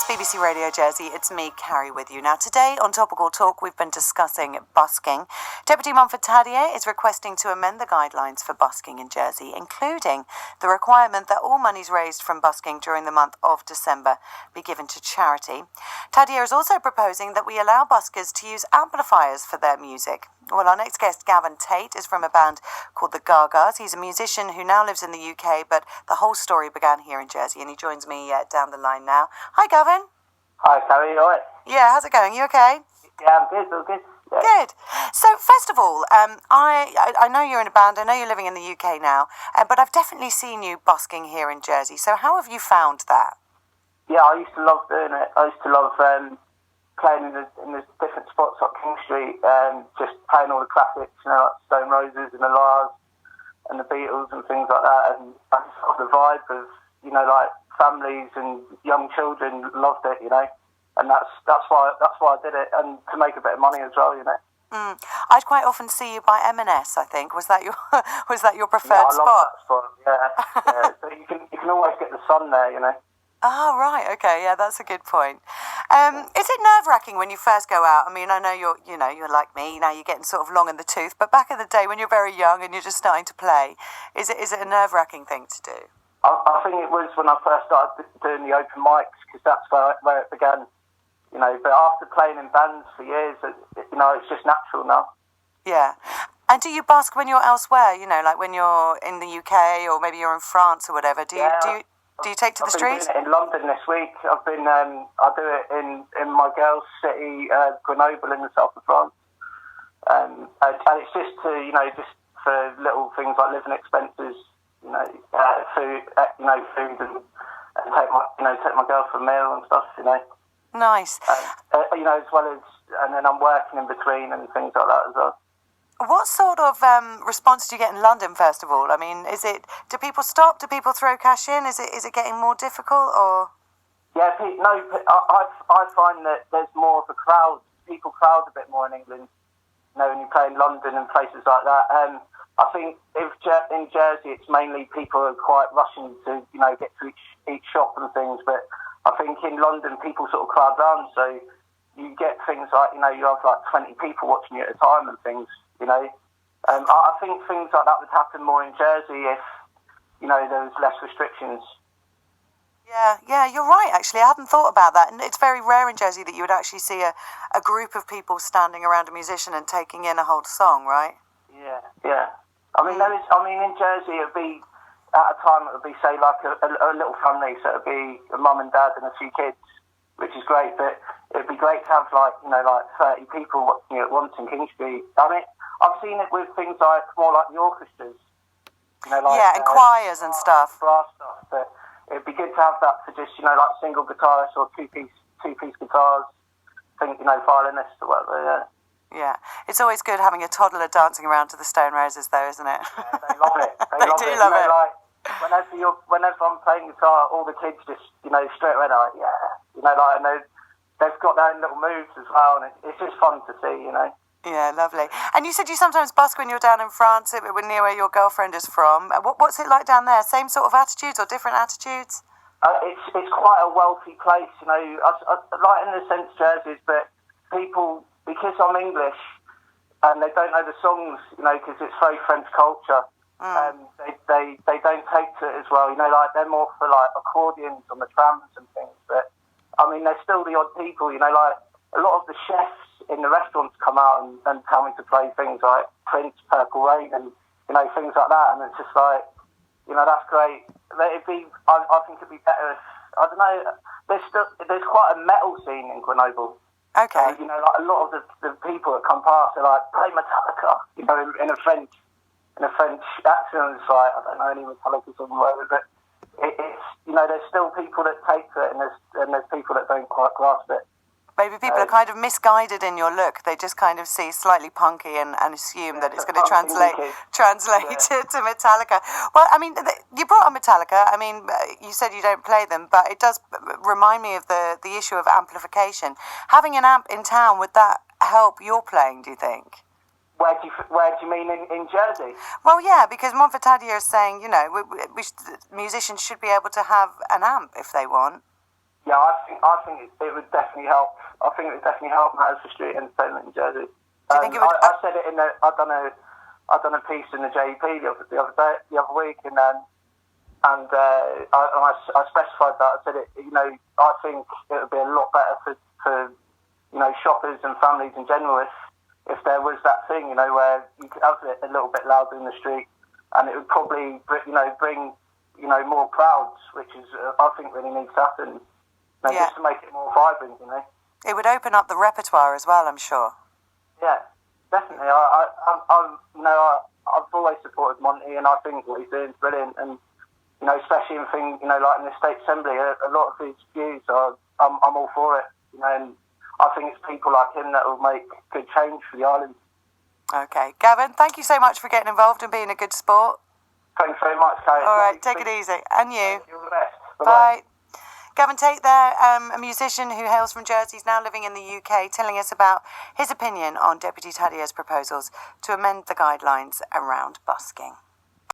BBC Radio Jersey, it's me, Carrie, with you. Now, today on Topical Talk, we've been discussing busking. Deputy Monty Tadier is requesting to amend the guidelines for busking in Jersey, including the requirement that all monies raised from busking during the month of December be given to charity. Tadier is also proposing that we allow buskers to use amplifiers for their music. Well, our next guest, Gavin Tate, is from a band called the Gaa Gaas. He's a musician who now lives in the UK, but the whole story began here in Jersey, and he joins me down the line now. Hi, Gavin. Hi, Carrie. You all right? Yeah, how's it going? You okay? Yeah, I'm good. All good. Yeah. Good. So, first of all, I know you're in a band. I know you're living in the UK now, but I've definitely seen you busking here in Jersey. So, how have you found that? Yeah, I used to love doing it. I used to love playing in the different spots like King Street, just playing all the classics, like Stone Roses and the Lars and the Beatles and things like that. And I just love the vibe of, like families and young children loved it, and that's why I did it, and to make a bit of money as well, I'd quite often see you by M&S. I think was that your preferred spot? I love that spot. Yeah. So you can always get the sun there, Oh, right. Okay. Yeah, that's a good point. Is it nerve-wracking when you first go out? I mean, I know you're like me. Now you're getting sort of long in the tooth. But back in the day, when you're very young and you're just starting to play, is it a nerve-wracking thing to do? I think it was when I first started doing the open mics, because that's where it began. But after playing in bands for years, it's just natural now. Yeah. And do you busk when you're elsewhere? Like when you're in the UK or maybe you're in France or whatever? Do you take to the streets? I've been in London this week. I've been. I do it in my girls' city, Grenoble, in the south of France. And it's just to just for little things like living expenses, food, and take my girl for a meal and stuff, Nice. As well as, and then I'm working in between and things like that as well. What sort of response do you get in London, first of all? I mean, do people stop? Do people throw cash in? Is it getting more difficult, or? Yeah, I find that there's more of a crowd. People crowd a bit more in England, when you play in London and places like that. I think in Jersey, it's mainly people are quite rushing to, get to each shop and things. But I think in London, people sort of crowd round, so you get things like, you have like 20 people watching you at a time and things. I think things like that would happen more in Jersey if, there was less restrictions. Yeah, you're right, actually. I hadn't thought about that. And it's very rare in Jersey that you would actually see a group of people standing around a musician and taking in a whole song, right? Yeah. I mean, in Jersey, it would be, at a time, it would be, say, like a little family. So it would be a mum and dad and a few kids, which is great. But it would be great to have, like 30 people watching it at once in King Street. I mean, I've seen it with things like more like the orchestras, and choirs and stuff, brass stuff. But it'd be good to have that for just like single guitarists or two-piece guitars, violinists or whatever. Yeah, it's always good having a toddler dancing around to the Stone Roses, though, isn't it? Yeah, they love it. They do love it. Like whenever I'm playing guitar, all the kids just straight away are like, and they've got their own little moves as well, and it's just fun to see, Yeah, lovely. And you said you sometimes busk when you're down in France, near where your girlfriend is from. What's it like down there? Same sort of attitudes or different attitudes? It's quite a wealthy place, I like in the sense Jersey's, but people, because I'm English and they don't know the songs, because it's very French culture, they don't take to it as well. Like they're more for like accordions on the trams and things. But I mean, there's still the odd people, like a lot of the chefs in the restaurants come out and tell me to play things like Prince, Purple Rain, and things like that. And it's just like, that's great. I think it'd be better if, I don't know. There's quite a metal scene in Grenoble. Okay. So, like a lot of the people that come past are like, play Metallica, in a French accent. It's like, I don't know any Metallica song or whatever, but it's there's still people that take to it, and there's people that don't quite grasp it. Maybe people are kind of misguided in your look. They just kind of see slightly punky and assume that it's going to translate to Metallica. Well, I mean, you brought on Metallica. I mean, you said you don't play them, but it does remind me of the issue of amplification. Having an amp in town, would that help your playing, do you think? Where do you mean in Jersey? Well, yeah, because Monty Tadier is saying, musicians should be able to have an amp if they want. Yeah, I think it would definitely help. I think it would definitely help matters for street entertainment in Jersey. Do you think it would? I said it in I done a piece in the JP the other week, and I specified that. I said it. I think it would be a lot better for shoppers and families in general if there was that thing, where you could have it a little bit louder in the street, and it would probably bring more crowds, which is I think really needs to happen. Just to make it more vibrant, It would open up the repertoire as well, I'm sure. Yeah, definitely. I've always supported Monty, and I think what he's doing is brilliant. And especially in things, like in the State Assembly, a lot of his views I'm all for it. And I think it's people like him that will make good change for the island. Okay, Gavin, thank you so much for getting involved and being a good sport. Thanks very much, Carrie. All right, take it easy, and you. You're the best. Bye. Gavin Tate there, a musician who hails from Jersey, is now living in the UK, telling us about his opinion on Deputy Tadier's proposals to amend the guidelines around busking.